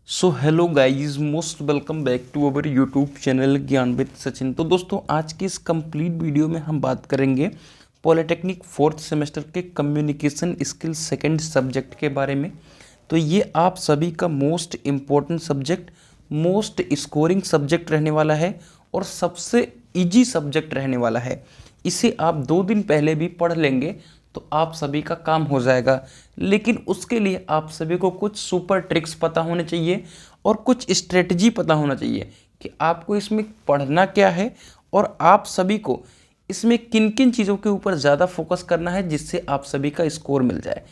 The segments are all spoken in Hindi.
So hello guys, most welcome back to our YouTube channel Gyan with Sachin. तो दोस्तों, आज की इस कंप्लीट वीडियो में हम बात करेंगे पॉलिटेक्निक फोर्थ सेमेस्टर के कम्युनिकेशन स्किल्स सेकंड सब्जेक्ट के बारे में। तो ये आप सभी का most important subject, most scoring subject रहने वाला है और सबसे इजी सब्जेक्ट रहने वाला है। इसे आप 2 दिन पहले भी पढ़ लेंगे तो आप सभी का काम हो जाएगा। लेकिन उसके लिए आप सभी को कुछ सुपर ट्रिक्स पता होने चाहिए और कुछ स्ट्रेटजी पता होना चाहिए कि आपको इसमें पढ़ना क्या है और आप सभी को इसमें किन किन चीज़ों के ऊपर ज़्यादा फोकस करना है जिससे आप सभी का स्कोर मिल जाए।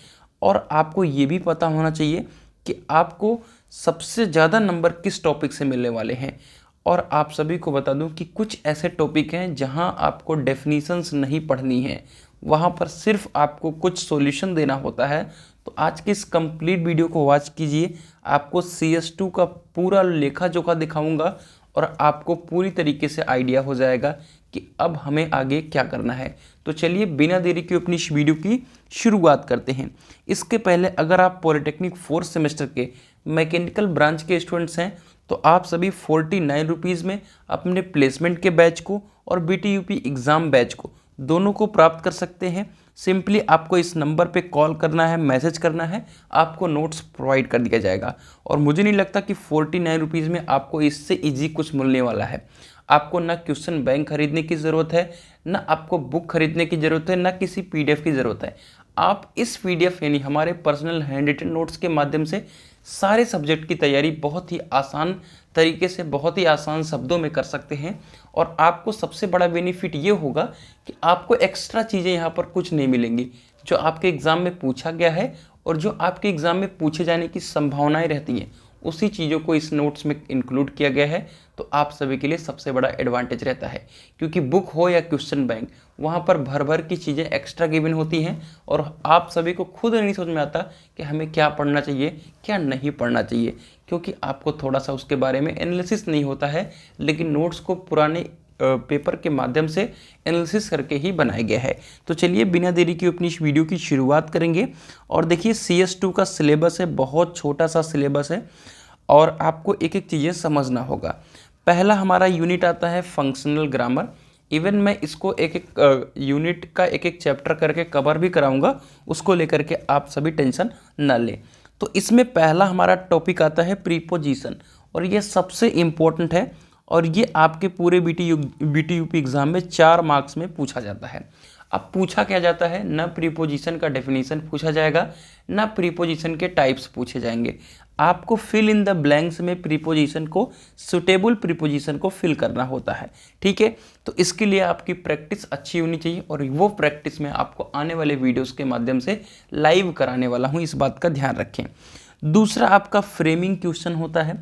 और आपको ये भी पता होना चाहिए कि आपको सबसे ज़्यादा नंबर किस टॉपिक से मिलने वाले हैं। और आप सभी को बता दूं कि कुछ ऐसे टॉपिक हैं जहां आपको डेफिनीशंस नहीं पढ़नी है, वहां पर सिर्फ आपको कुछ सॉल्यूशन देना होता है। तो आज की इस कंप्लीट वीडियो को वॉच कीजिए। आपको CS2 का पूरा लेखा जोखा दिखाऊंगा और आपको पूरी तरीके से आइडिया हो जाएगा कि अब हमें आगे क्या करना है। तो चलिए बिना देरी के अपनी इस वीडियो की शुरुआत करते हैं। इसके पहले अगर आप पॉलिटेक्निक फोर्थ सेमेस्टर के मैकेनिकल ब्रांच के स्टूडेंट्स हैं तो आप सभी 49 रुपीज़ में अपने प्लेसमेंट के बैच को और BTUP एग्ज़ाम बैच को दोनों को प्राप्त कर सकते हैं। सिंपली आपको इस नंबर पे कॉल करना है, मैसेज करना है, आपको नोट्स प्रोवाइड कर दिया जाएगा। और मुझे नहीं लगता कि 49 रुपीज़ में आपको इससे ईजी कुछ मिलने वाला है। आपको ना क्वेश्चन बैंक खरीदने की ज़रूरत है, ना आपको बुक खरीदने की ज़रूरत है, ना किसी PDF की ज़रूरत है। आप इस PDF यानी हमारे पर्सनल हैंड रिटन नोट्स के माध्यम से सारे सब्जेक्ट की तैयारी बहुत ही आसान तरीके से, बहुत ही आसान शब्दों में कर सकते हैं। और आपको सबसे बड़ा बेनिफिट ये होगा कि आपको एक्स्ट्रा चीज़ें यहाँ पर कुछ नहीं मिलेंगी। जो आपके एग्ज़ाम में पूछा गया है और जो आपके एग्ज़ाम में पूछे जाने की संभावनाएं रहती हैं, उसी चीज़ों को इस नोट्स में इंक्लूड किया गया है। तो आप सभी के लिए सबसे बड़ा एडवांटेज रहता है, क्योंकि बुक हो या क्वेश्चन बैंक, वहाँ पर भर भर की चीज़ें एक्स्ट्रा गिवन होती हैं और आप सभी को खुद नहीं समझ में आता कि हमें क्या पढ़ना चाहिए, क्या नहीं पढ़ना चाहिए, क्योंकि आपको थोड़ा सा उसके बारे में एनालिसिस नहीं होता है। लेकिन नोट्स को पुराने पेपर के माध्यम से एनालिसिस करके ही बनाया गया है। तो चलिए बिना देरी के अपनी इस वीडियो की शुरुआत करेंगे। और देखिए, CS2 का सिलेबस है, बहुत छोटा सा सिलेबस है और आपको एक एक चीज़ें समझना होगा। पहला हमारा यूनिट आता है फंक्शनल ग्रामर। इवन मैं इसको एक एक यूनिट का एक एक चैप्टर करके कवर भी कराऊंगा, उसको लेकर के आप सभी टेंशन न लें। तो इसमें पहला हमारा टॉपिक आता है प्रीपोजिशन, और ये सबसे इम्पोर्टेंट है और ये आपके पूरे BTUP एग्ज़ाम में 4 मार्क्स में पूछा जाता है। अब पूछा क्या जाता है, ना प्रीपोजिशन का डेफिनेशन पूछा जाएगा, ना प्रीपोजिशन के टाइप्स पूछे जाएंगे। आपको फिल इन द ब्लैंक्स में प्रीपोजिशन को, सुटेबल प्रीपोजिशन को फिल करना होता है। ठीक है, तो इसके लिए आपकी प्रैक्टिस अच्छी होनी चाहिए और वो प्रैक्टिस मैं आपको आने वाले वीडियोस के माध्यम से लाइव कराने वाला हूँ, इस बात का ध्यान रखें। दूसरा आपका फ्रेमिंग क्वेश्चन होता है।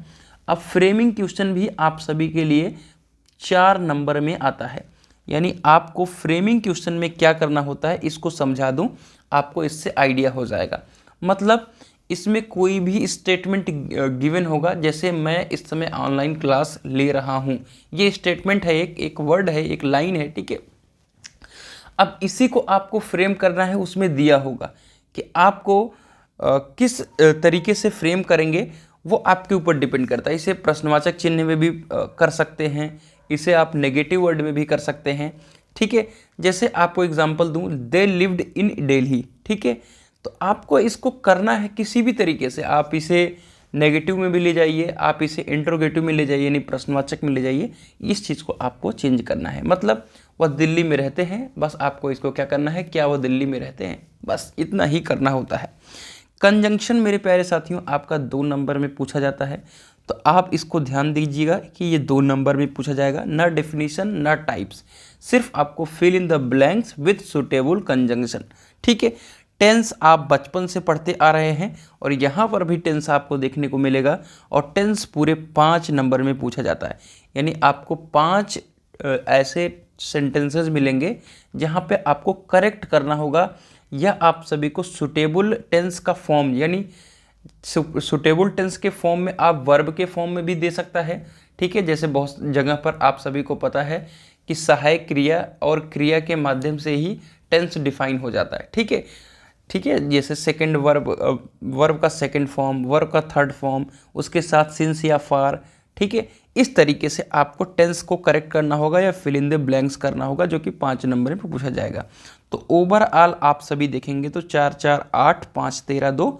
अब फ्रेमिंग क्वेश्चन भी आप सभी के लिए 4 नंबर में आता है। यानी आपको फ्रेमिंग क्वेश्चन में क्या करना होता है, इसको समझा दूं, आपको इससे आइडिया हो जाएगा। मतलब इसमें कोई भी स्टेटमेंट गिवन होगा, जैसे मैं इस समय ऑनलाइन क्लास ले रहा हूं, ये स्टेटमेंट है, एक वर्ड है, एक लाइन है। ठीक है, अब इसी को आपको फ्रेम करना है। उसमें दिया होगा कि आपको किस तरीके से फ्रेम करेंगे, वो आपके ऊपर डिपेंड करता है। इसे प्रश्नवाचक चिन्ह में भी कर सकते हैं, इसे आप नेगेटिव वर्ड में भी कर सकते हैं। ठीक है, जैसे आपको एग्जांपल दूं, दे लिव्ड इन दिल्ली। ठीक है, तो आपको इसको करना है किसी भी तरीके से। आप इसे नेगेटिव में भी ले जाइए, आप इसे इंट्रोगेटिव में ले जाइए, यानी प्रश्नवाचक में ले जाइए। इस चीज़ को आपको चेंज करना है। मतलब वह दिल्ली में रहते हैं, बस आपको इसको क्या करना है, क्या वह दिल्ली में रहते हैं, बस इतना ही करना होता है। कंजंक्शन मेरे प्यारे साथियों आपका 2 नंबर में पूछा जाता है, तो आप इसको ध्यान दीजिएगा कि ये 2 नंबर में पूछा जाएगा। ना डेफिनेशन ना टाइप्स, सिर्फ आपको fill in the blanks with suitable conjunction. ठीक है, टेंस आप बचपन से पढ़ते आ रहे हैं और यहाँ पर भी टेंस आपको देखने को मिलेगा और टेंस पूरे 5 नंबर में पूछा जाता है। यानी आपको 5 ऐसे सेंटेंसेस मिलेंगे जहाँ पे आपको करेक्ट करना होगा, या आप सभी को सुटेबल टेंस का फॉर्म, यानी सुटेबल टेंस के फॉर्म में आप वर्ब के फॉर्म में भी दे सकता है। ठीक है, जैसे बहुत जगह पर आप सभी को पता है कि सहायक क्रिया और क्रिया के माध्यम से ही टेंस डिफाइन हो जाता है। ठीक है, ठीक है, जैसे सेकंड वर्ब, वर्ब का सेकंड फॉर्म, वर्ब का थर्ड फॉर्म, उसके साथ सिंस या फार। ठीक है, इस तरीके से आपको टेंस को करेक्ट करना होगा या फिल इन द ब्लैंक्स करना होगा, जो कि 5 नंबर में पूछा जाएगा। तो ओवरऑल आप सभी देखेंगे तो 4 4 8 5 13 2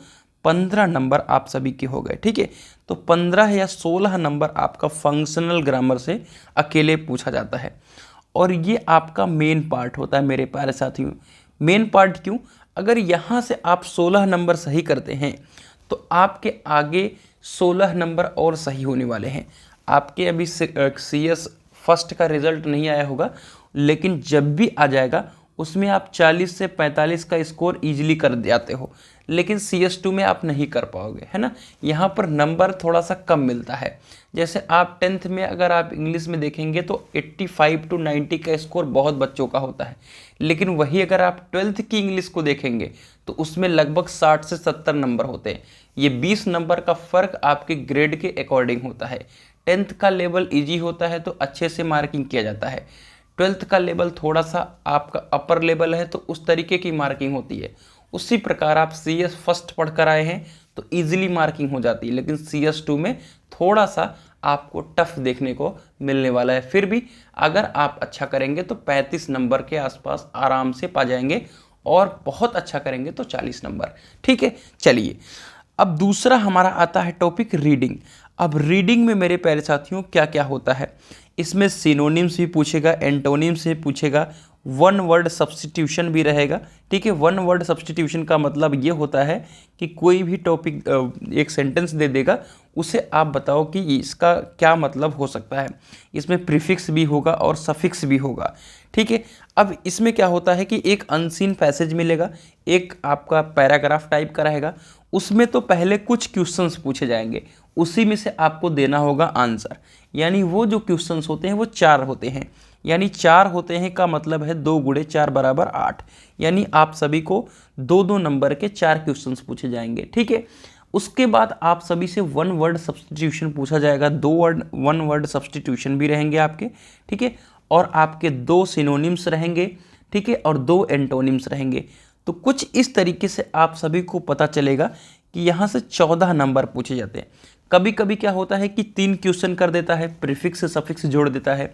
15 नंबर आप सभी के हो गए। ठीक है, तो 15 या 16 नंबर आपका फंक्शनल ग्रामर से अकेले पूछा जाता है, और ये आपका मेन पार्ट होता है मेरे प्यारे साथियों। मेन पार्ट क्यों? अगर यहाँ से आप 16 नंबर सही करते हैं तो आपके आगे 16 नंबर और सही होने वाले हैं। आपके अभी CS फर्स्ट का रिजल्ट नहीं आया होगा, लेकिन जब भी आ जाएगा उसमें आप 40 से 45 का स्कोर ईजिली कर जाते हो, लेकिन CS2 में आप नहीं कर पाओगे, है ना। यहाँ पर नंबर थोड़ा सा कम मिलता है। जैसे आप 10th में अगर आप इंग्लिश में देखेंगे तो 85 to 90 का स्कोर बहुत बच्चों का होता है, लेकिन वही अगर आप 12th की इंग्लिश को देखेंगे तो उसमें लगभग 60 से 70 नंबर होते हैं। ये 20 नंबर का फ़र्क आपके ग्रेड के अकॉर्डिंग होता है। 10th का लेवल ईजी होता है तो अच्छे से मार्किंग किया जाता है। 12th का लेवल थोड़ा सा आपका अपर लेवल है तो उस तरीके की मार्किंग होती है। उसी प्रकार आप CS फर्स्ट पढ़ कर आए हैं तो ईजिली मार्किंग हो जाती है, लेकिन CS2 में थोड़ा सा आपको टफ देखने को मिलने वाला है। फिर भी अगर आप अच्छा करेंगे तो 35 नंबर के आसपास आराम से पा जाएंगे, और बहुत अच्छा करेंगे तो 40 नंबर। ठीक है, चलिए अब दूसरा हमारा आता है टॉपिक रीडिंग। अब रीडिंग में मेरे प्यारे साथियों क्या क्या होता है, इसमें सिनोनिम्स भी पूछेगा, एंटोनिम्स भी पूछेगा, वन वर्ड सब्स्टिट्यूशन भी रहेगा। ठीक है, वन वर्ड सब्स्टिट्यूशन का मतलब ये होता है कि कोई भी टॉपिक एक सेंटेंस दे देगा, उसे आप बताओ कि इसका क्या मतलब हो सकता है। इसमें प्रीफिक्स भी होगा और सफिक्स भी होगा। ठीक है, अब इसमें क्या होता है कि एक अनसीन पैसेज मिलेगा, एक आपका पैराग्राफ टाइप का रहेगा, उसमें तो पहले कुछ क्वेश्चंस पूछे जाएंगे, उसी में से आपको देना होगा आंसर। यानी वो जो क्वेश्चंस होते हैं वो 4 होते हैं, यानी 4 होते हैं का मतलब है 2 गुणे 4 बराबर 8, यानी आप सभी को 2-2 नंबर के 4 क्वेश्चंस पूछे जाएंगे। ठीक है, उसके बाद आप सभी से वन वर्ड सब्स्टिट्यूशन पूछा जाएगा, 2 वन वर्ड सब्स्टिट्यूशन भी रहेंगे आपके। ठीक है, और आपके 2 सिनोनिम्स रहेंगे। ठीक है, और 2 एंटोनिम्स रहेंगे। तो कुछ इस तरीके से आप सभी को पता चलेगा कि यहाँ से 14 नंबर पूछे जाते हैं। कभी कभी क्या होता है कि 3 क्वेश्चन कर देता है, प्रीफिक्स सफिक्स जोड़ देता है।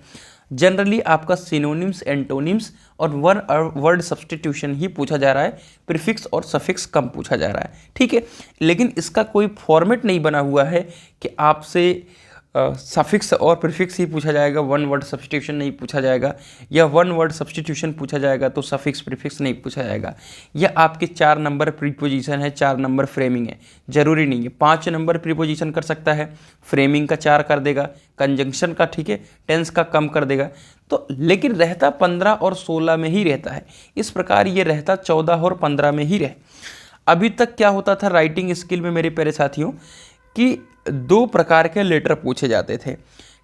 जनरली आपका सिनोनिम्स, एंटोनिम्स और वन वर्ड सब्स्टिट्यूशन ही पूछा जा रहा है, प्रीफिक्स और सफिक्स कम पूछा जा रहा है। ठीक है, लेकिन इसका कोई फॉर्मेट नहीं बना हुआ है कि आपसे सफिक्स और प्रीफिक्स ही पूछा जाएगा, वन वर्ड सब्स्टिट्यूशन नहीं पूछा जाएगा, या वन वर्ड सब्स्टिट्यूशन पूछा जाएगा तो सफिक्स प्रीफिक्स नहीं पूछा जाएगा। या आपके 4 नंबर प्रीपोजिशन है, 4 नंबर फ्रेमिंग है, जरूरी नहीं है। 5 नंबर प्रीपोजिशन कर सकता है, फ्रेमिंग का 4 कर देगा, कंजंक्शन का, ठीक है, टेंस का कम कर देगा। तो लेकिन रहता 15 और 16 में ही रहता है। इस प्रकार ये रहता 14 और 15 में ही रहे। अभी तक क्या होता था राइटिंग स्किल में मेरे प्यारे साथियों कि 2 प्रकार के लेटर पूछे जाते थे।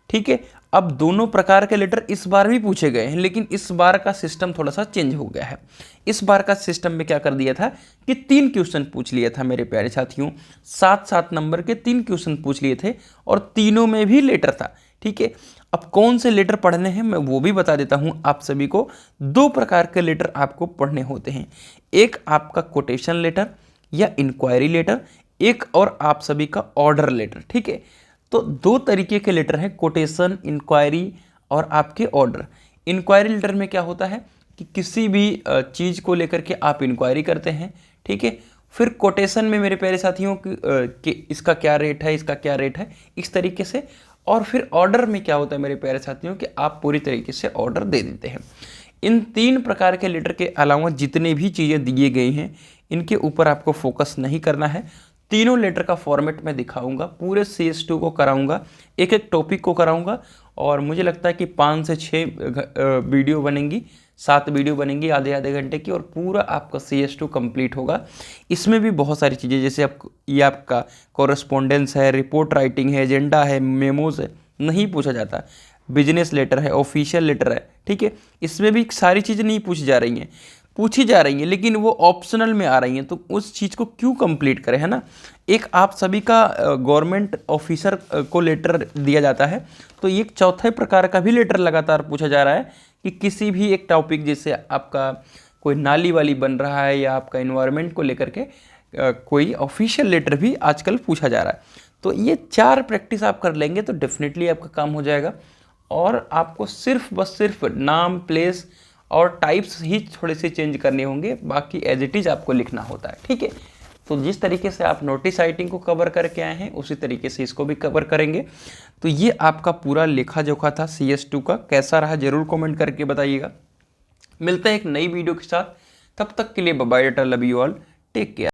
ठीक है, अब दोनों प्रकार के लेटर इस बार भी पूछे गए हैं, लेकिन इस बार का सिस्टम थोड़ा सा चेंज हो गया है। इस बार का सिस्टम में क्या कर दिया था कि 3 क्वेश्चन पूछ लिया था मेरे प्यारे साथियों, 7-7 नंबर के 3 क्वेश्चन पूछ लिए थे, और तीनों में भी लेटर था। ठीक है, अब कौन से लेटर पढ़ने हैं मैं वो भी बता देता हूँ आप सभी को। 2 प्रकार के लेटर आपको पढ़ने होते हैं, एक आपका कोटेशन लेटर या इंक्वायरी लेटर, एक और आप सभी का ऑर्डर लेटर। ठीक है, तो 2 तरीके के लेटर हैं, कोटेशन, इंक्वायरी और आपके ऑर्डर। इंक्वायरी लेटर में क्या होता है कि किसी भी चीज़ को लेकर के आप इंक्वायरी करते हैं। ठीक है, फिर कोटेशन में मेरे प्यारे साथियों कि इसका क्या रेट है, इसका क्या रेट है, इस तरीके से। और फिर ऑर्डर में क्या होता है मेरे प्यारे साथियों कि आप पूरी तरीके से ऑर्डर दे देते हैं। इन 3 प्रकार के लेटर के अलावा जितने भी चीज़ें दिए गई हैं इनके ऊपर आपको फोकस नहीं करना है। तीनों लेटर का फॉर्मेट मैं दिखाऊंगा, पूरे CS2 को कराऊंगा, एक एक टॉपिक को कराऊंगा, और मुझे लगता है कि 5 से 6 वीडियो बनेंगी, 7 वीडियो बनेंगी आधे आधे घंटे की, और पूरा आपका CS2 कंप्लीट होगा। इसमें भी बहुत सारी चीज़ें, जैसे ये आपका कॉरेस्पॉन्डेंस है, रिपोर्ट राइटिंग है, एजेंडा है, मेमोज है, नहीं पूछा जाता, बिजनेस लेटर है, ऑफिशियल लेटर है। ठीक है, इसमें भी सारी चीज़ें नहीं पूछी जा रही हैं, पूछी जा रही हैं लेकिन वो ऑप्शनल में आ रही हैं, तो उस चीज़ को क्यों कंप्लीट करें, है ना। एक आप सभी का गवर्नमेंट ऑफिसर को लेटर दिया जाता है, तो एक चौथे प्रकार का भी लेटर लगातार पूछा जा रहा है कि किसी भी एक टॉपिक, जैसे आपका कोई नाली वाली बन रहा है या आपका इन्वायरमेंट को लेकर के कोई ऑफिशियल लेटर भी आजकल पूछा जा रहा है। तो ये 4 प्रैक्टिस आप कर लेंगे तो डेफिनेटली आपका काम हो जाएगा। और आपको सिर्फ नाम, प्लेस और टाइप्स ही थोड़े से चेंज करने होंगे, बाकी एज इट इज़ आपको लिखना होता है, ठीक है। तो जिस तरीके से आप नोटिस राइटिंग को कवर करके आए हैं उसी तरीके से इसको भी कवर करेंगे। तो ये आपका पूरा लेखा जोखा था CS2 का। कैसा रहा जरूर कमेंट करके बताइएगा। मिलते हैं एक नई वीडियो के साथ, तब तक के लिए bye bye, love you all, take care.